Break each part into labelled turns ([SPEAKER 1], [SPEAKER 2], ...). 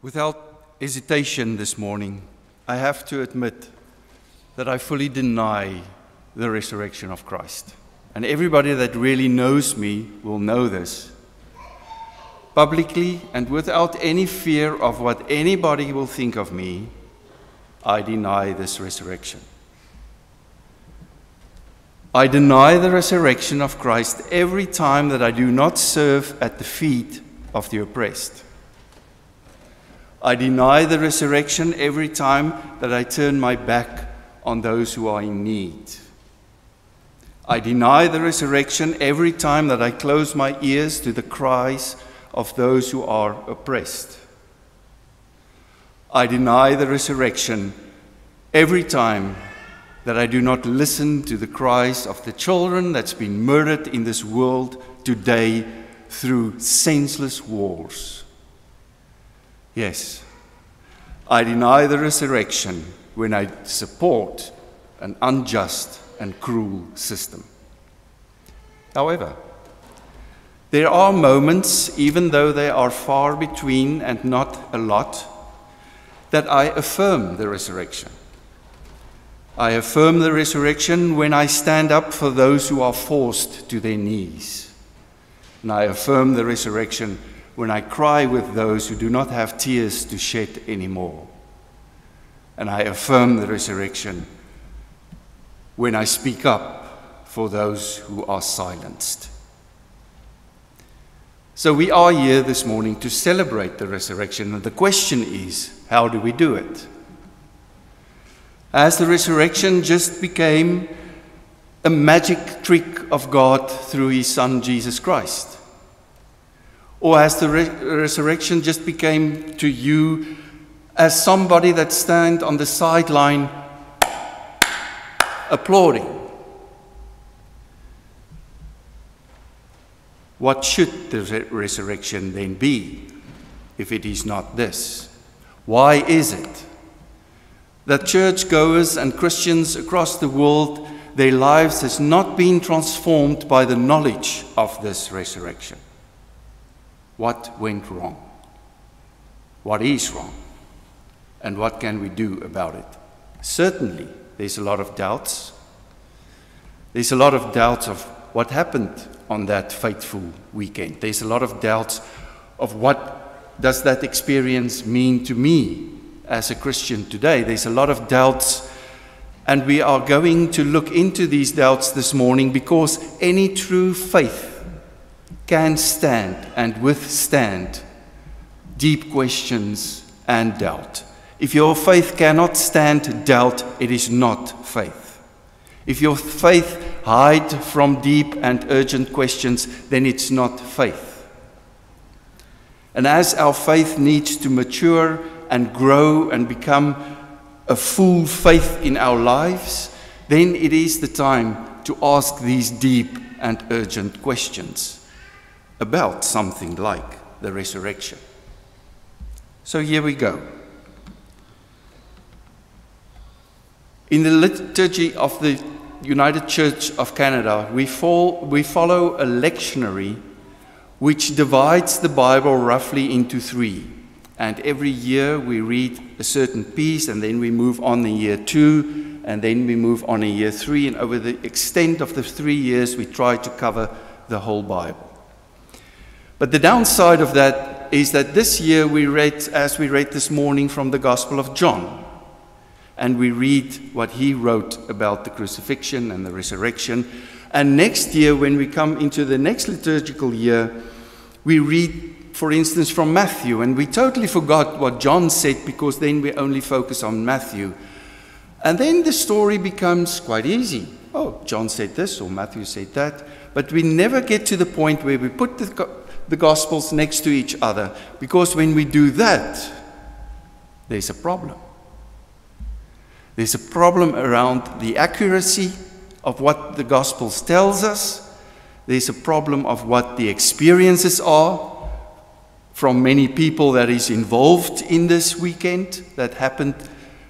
[SPEAKER 1] Without hesitation this morning, I have to admit that I fully deny the resurrection of Christ. And everybody that really knows me will know this. Publicly and without any fear of what anybody will think of me, I deny this resurrection. I deny the resurrection of Christ every time that I do not serve at the feet of the oppressed. I deny the resurrection every time that I turn my back on those who are in need. I deny the resurrection every time that I close my ears to the cries of those who are oppressed. I deny the resurrection every time that I do not listen to the cries of the children that's been murdered in this world today through senseless wars. Yes, I deny the resurrection when I support an unjust and cruel system. However, there are moments, even though they are far between and not a lot, that I affirm the resurrection. I affirm the resurrection when I stand up for those who are forced to their knees. And I affirm the resurrection when I cry with those who do not have tears to shed anymore. And I affirm the resurrection when I speak up for those who are silenced. So we are here this morning to celebrate the resurrection, and the question is, how do we do it? Has the resurrection just became a magic trick of God through his Son, Jesus Christ? Or has the resurrection just became to you as somebody that stands on the sideline applauding? What should the resurrection then be if it is not this? Why is it that churchgoers and Christians across the world, their lives has not been transformed by the knowledge of this resurrection? What went wrong? What is wrong? And what can we do about it? Certainly, there's a lot of doubts. There's a lot of doubts of what happened on that fateful weekend. There's a lot of doubts of what does that experience mean to me as a Christian today. There's a lot of doubts, and we are going to look into these doubts this morning because any true faith can stand and withstand deep questions and doubt. If your faith cannot stand doubt, it is not faith. If your faith hides from deep and urgent questions, then it's not faith. And as our faith needs to mature and grow and become a full faith in our lives, then it is the time to ask these deep and urgent questions about something like the resurrection. So here we go. In the liturgy of the United Church of Canada, we follow a lectionary which divides the Bible roughly into three. And every year we read a certain piece, and then we move on in year 2, and then we move on in year 3, and over the extent of the 3 years we try to cover the whole Bible. But the downside of that is that this year we read, as we read this morning, from the Gospel of John. And we read what he wrote about the crucifixion and the resurrection. And next year, when we come into the next liturgical year, we read, for instance, from Matthew. And we totally forgot what John said because then we only focus on Matthew. And then the story becomes quite easy. Oh, John said this or Matthew said that. But we never get to the point where we put the Gospels next to each other. Because when we do that, there's a problem. There's a problem around the accuracy of what the Gospels tells us. There's a problem of what the experiences are from many people that is involved in this weekend that happened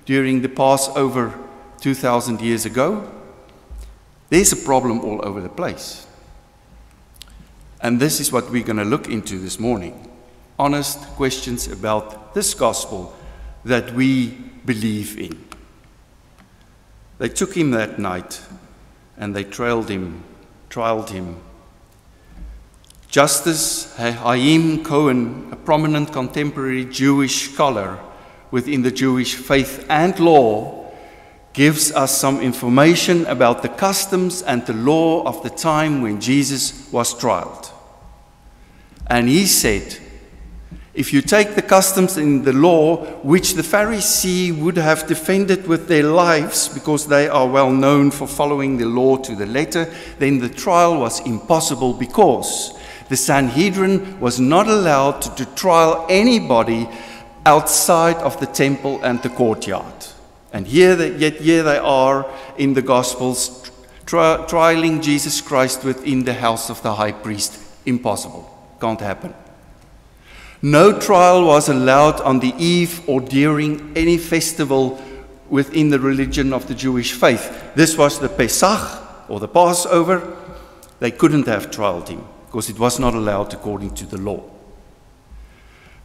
[SPEAKER 1] during the Passover 2,000 years ago. There's a problem all over the place. And this is what we're going to look into this morning. honest questions about this gospel that we believe in. They took him that night and they trialed him. Justice Haim Cohen, a prominent contemporary Jewish scholar within the Jewish faith and law, gives us some information about the customs and the law of the time when Jesus was trialed. And he said, if you take the customs in the law, which the Pharisees would have defended with their lives because they are well known for following the law to the letter, then the trial was impossible because the Sanhedrin was not allowed to trial anybody outside of the temple and the courtyard. And here they are in the Gospels, trialing Jesus Christ within the house of the high priest. Impossible. Can't happen. No trial was allowed on the eve or during any festival within the religion of the Jewish faith. This was the Pesach, or the Passover. They couldn't have trialed him because it was not allowed according to the law.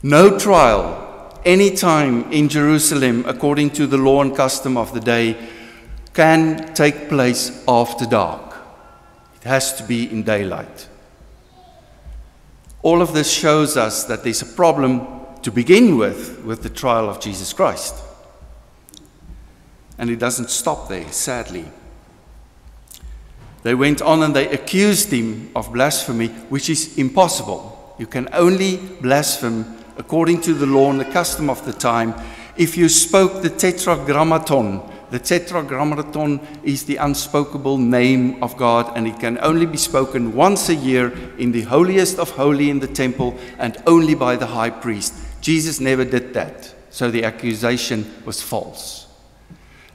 [SPEAKER 1] No trial any time in Jerusalem according to the law and custom of the day can take place after dark. It has to be in daylight. All of this shows us that there's a problem to begin with the trial of Jesus Christ. And it doesn't stop there, sadly. They went on and they accused him of blasphemy, which is impossible. You can only blaspheme according to the law and the custom of the time if you spoke the tetragrammaton. The tetragrammaton is the unspeakable name of God, and it can only be spoken once a year in the holiest of holy in the temple and only by the high priest. Jesus never did that, so the accusation was false.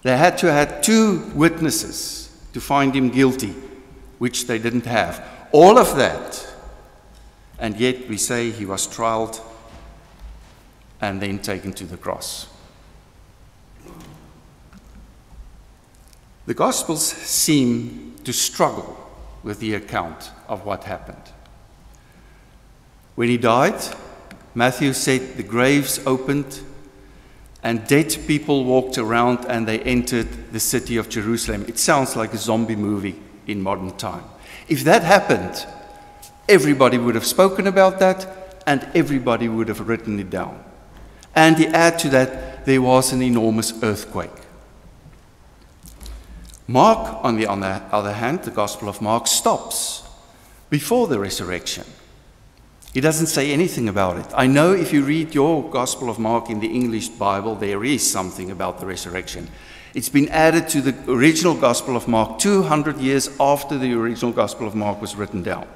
[SPEAKER 1] They had to have 2 witnesses to find him guilty, which they didn't have. All of that, and yet we say he was trialed and then taken to the cross. The Gospels seem to struggle with the account of what happened. When he died, Matthew said the graves opened and dead people walked around and they entered the city of Jerusalem. It sounds like a zombie movie in modern time. If that happened, everybody would have spoken about that and everybody would have written it down. And to add to that, there was an enormous earthquake. Mark, on the other hand, the Gospel of Mark, stops before the resurrection. He doesn't say anything about it. I know if you read your Gospel of Mark in the English Bible, there is something about the resurrection. It's been added to the original Gospel of Mark 200 years after the original Gospel of Mark was written down.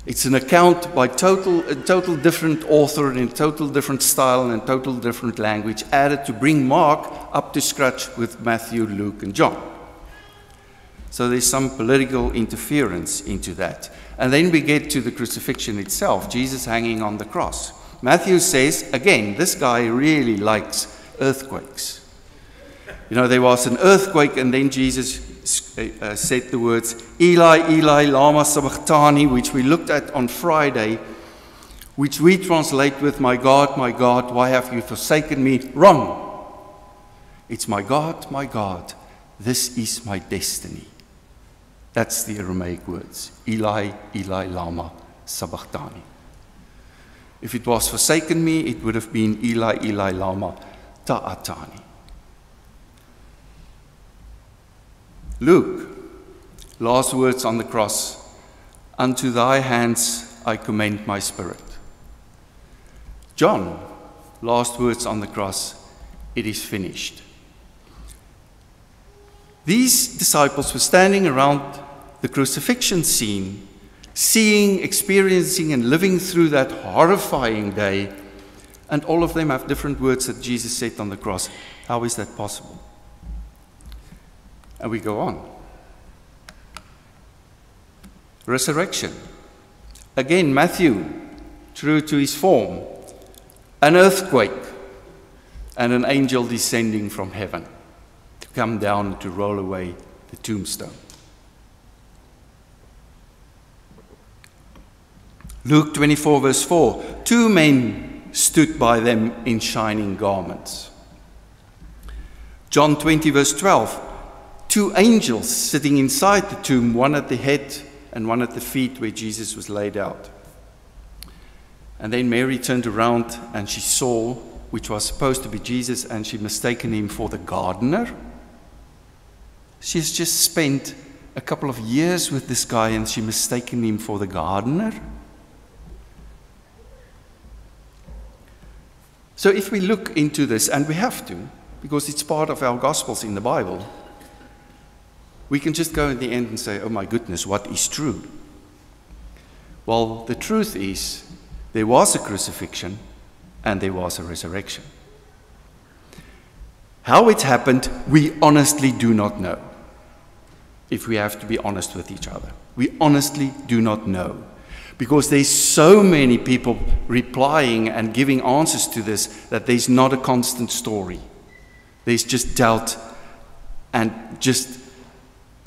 [SPEAKER 1] It's an account by a total different author in a total different style and a total different language, added to bring Mark up to scratch with Matthew, Luke, and John. So there's some political interference into that. And then we get to the crucifixion itself, Jesus hanging on the cross. Matthew says, again, this guy really likes earthquakes. You know, there was an earthquake and then Jesus said the words, Eli, Eli, lama sabachthani, which we looked at on Friday, which we translate with, my God, why have you forsaken me? Wrong. It's my God, this is my destiny. That's the Aramaic words. Eli, Eli, lama sabachthani. If it was forsaken me, it would have been Eli, Eli, lama ta'atani. Luke, last words on the cross, unto thy hands I commend my spirit. John, last words on the cross, it is finished. These disciples were standing around the crucifixion scene, seeing, experiencing, and living through that horrifying day, and all of them have different words that Jesus said on the cross. How is that possible? And we go on. Resurrection. Again, Matthew, true to his form, an earthquake and an angel descending from heaven to come down and to roll away the tombstone. Luke 24 verse 4, 2 men stood by them in shining garments. John 20 verse 12, 2 angels sitting inside the tomb, one at the head and one at the feet where Jesus was laid out. And then Mary turned around and she saw, which was supposed to be Jesus, and she mistaken him for the gardener. She's just spent a couple of years with this guy and she mistaken him for the gardener. So if we look into this, and we have to, because it's part of our Gospels in the Bible, we can just go in the end and say, oh my goodness, what is true? Well, the truth is, there was a crucifixion and there was a resurrection. How it happened, we honestly do not know. If we have to be honest with each other, we honestly do not know. Because there's so many people replying and giving answers to this that there's not a constant story. There's just doubt and just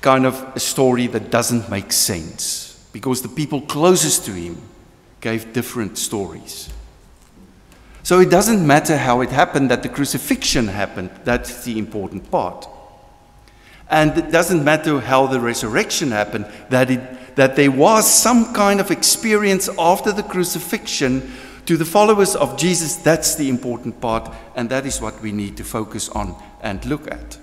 [SPEAKER 1] kind of a story that doesn't make sense. Because the people closest to him gave different stories. So it doesn't matter how it happened that the crucifixion happened. That's the important part. And it doesn't matter how the resurrection happened, that there was some kind of experience after the crucifixion to the followers of Jesus. That's the important part, and that is what we need to focus on and look at.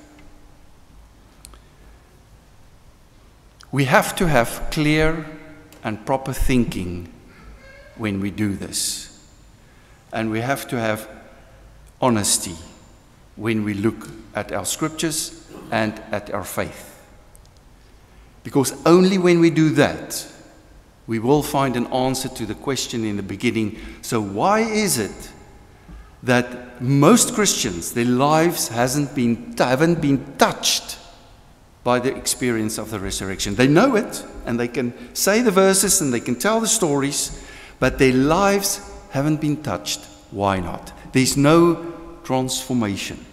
[SPEAKER 1] We have to have clear and proper thinking when we do this. And we have to have honesty when we look at our scriptures and at our faith. Because only when we do that, we will find an answer to the question in the beginning. So why is it that most Christians, their lives haven't been touched by the experience of the resurrection? They know it, and they can say the verses, and they can tell the stories, but their lives haven't been touched. Why not? There's no transformation.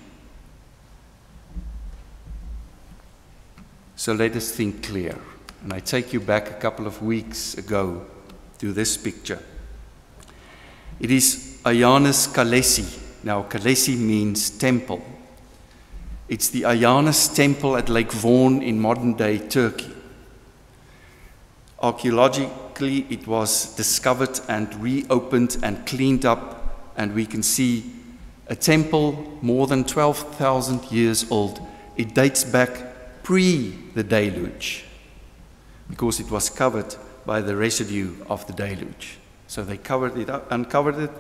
[SPEAKER 1] So let us think clear. And I take you back a couple of weeks ago to this picture. It is Ayanus Kalesi. Now, Kalesi means temple. It's the Ayanus temple at Lake Vaughan in modern-day Turkey. Archaeologically, it was discovered and reopened and cleaned up, and we can see a temple more than 12,000 years old. It dates back pre the deluge, because it was covered by the residue of the deluge. So they covered it up, uncovered it,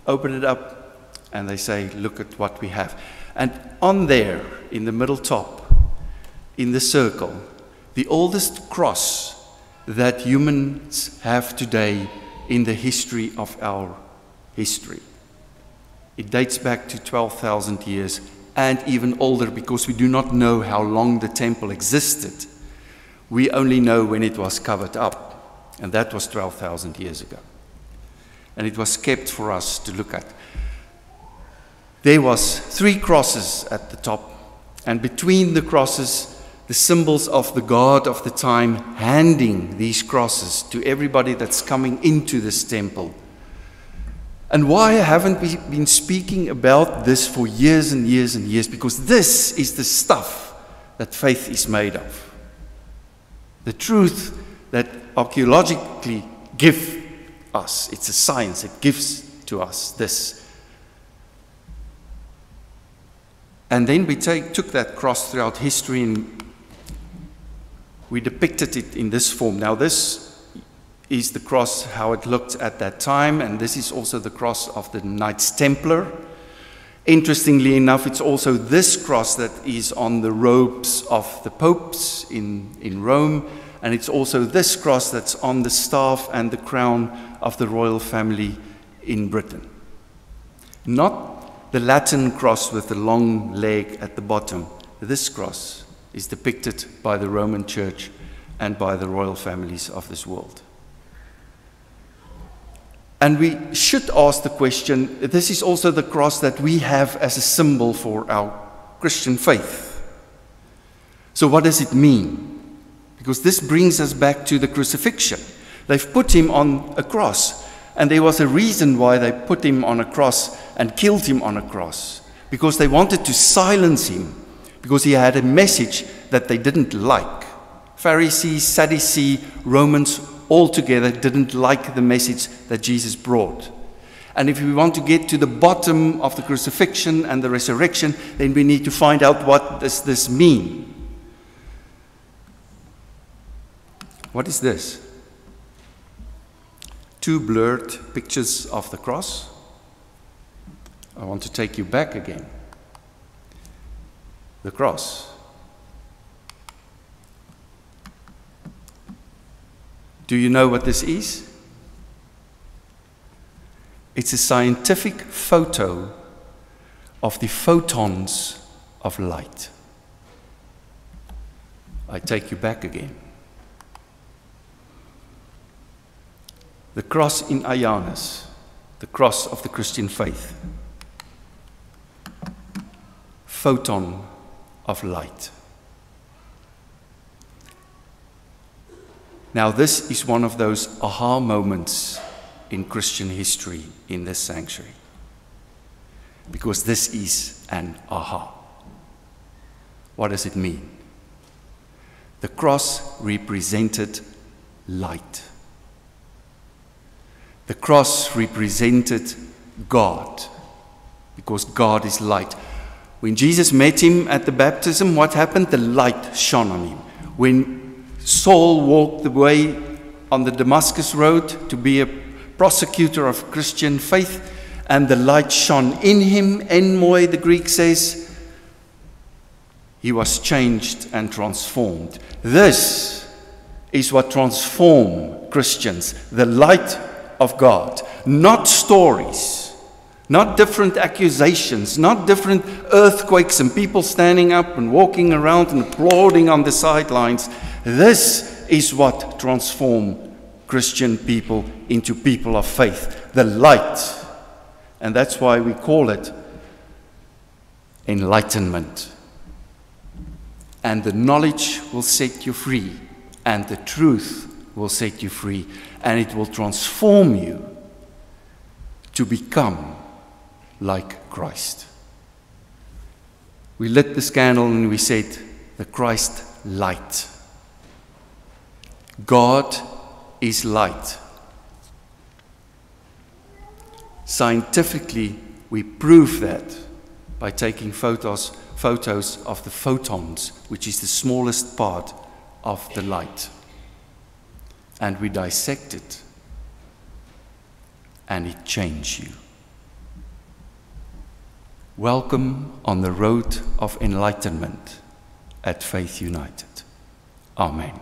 [SPEAKER 1] opened it up, and they say, look at what we have. And on there, in the middle top, in the circle, the oldest cross that humans have today in the history of our history. It dates back to 12,000 years and even older, because we do not know how long the temple existed. We only know when it was covered up, and that was 12,000 years ago. And it was kept for us to look at. There was 3 crosses at the top, and between the crosses, the symbols of the God of the time handing these crosses to everybody that's coming into this temple. And why haven't we been speaking about this for years and years and years? Because this is the stuff that faith is made of. The truth that archaeologically give us. It's a science. It gives to us this. And then we took that cross throughout history and we depicted it in this form. Now this is the cross, how it looked at that time, and this is also the cross of the Knights Templar. Interestingly enough, it's also this cross that is on the robes of the popes in Rome, and it's also this cross that's on the staff and the crown of the royal family in Britain. Not the Latin cross with the long leg at the bottom. This cross is depicted by the Roman Church and by the royal families of this world. And we should ask the question, this is also the cross that we have as a symbol for our Christian faith. So what does it mean? Because this brings us back to the crucifixion. They've put him on a cross. And there was a reason why they put him on a cross and killed him on a cross. Because they wanted to silence him. Because he had a message that they didn't like. Pharisees, Sadducees, Romans, all together didn't like the message that Jesus brought. And if we want to get to the bottom of the crucifixion and the resurrection, then we need to find out what does this mean. What is this? 2 blurred pictures of the cross. I want to take you back again. The cross. Do you know what this is? It's a scientific photo of the photons of light. I take you back again. The cross in Ayanus, the cross of the Christian faith. Photon of light. Now this is one of those aha moments in Christian history in this sanctuary. Because this is an aha. What does it mean? The cross represented light. The cross represented God, because God is light. When Jesus met him at the baptism, what happened? The light shone on him. When Saul walked the way on the Damascus road to be a prosecutor of Christian faith, and the light shone in him, enmoi, the Greek says, he was changed and transformed. This is what transforms Christians, the light of God, not stories, not different accusations, not different earthquakes and people standing up and walking around and applauding on the sidelines. This is what transforms Christian people into people of faith, the light. And that's why we call it enlightenment. And the knowledge will set you free, and the truth will set you free, and it will transform you to become like Christ. We lit this candle and we said, the Christ light. God is light. Scientifically, we prove that by taking photos of the photons, which is the smallest part of the light. And we dissect it, and it changes you. Welcome on the road of enlightenment at Faith United. Amen.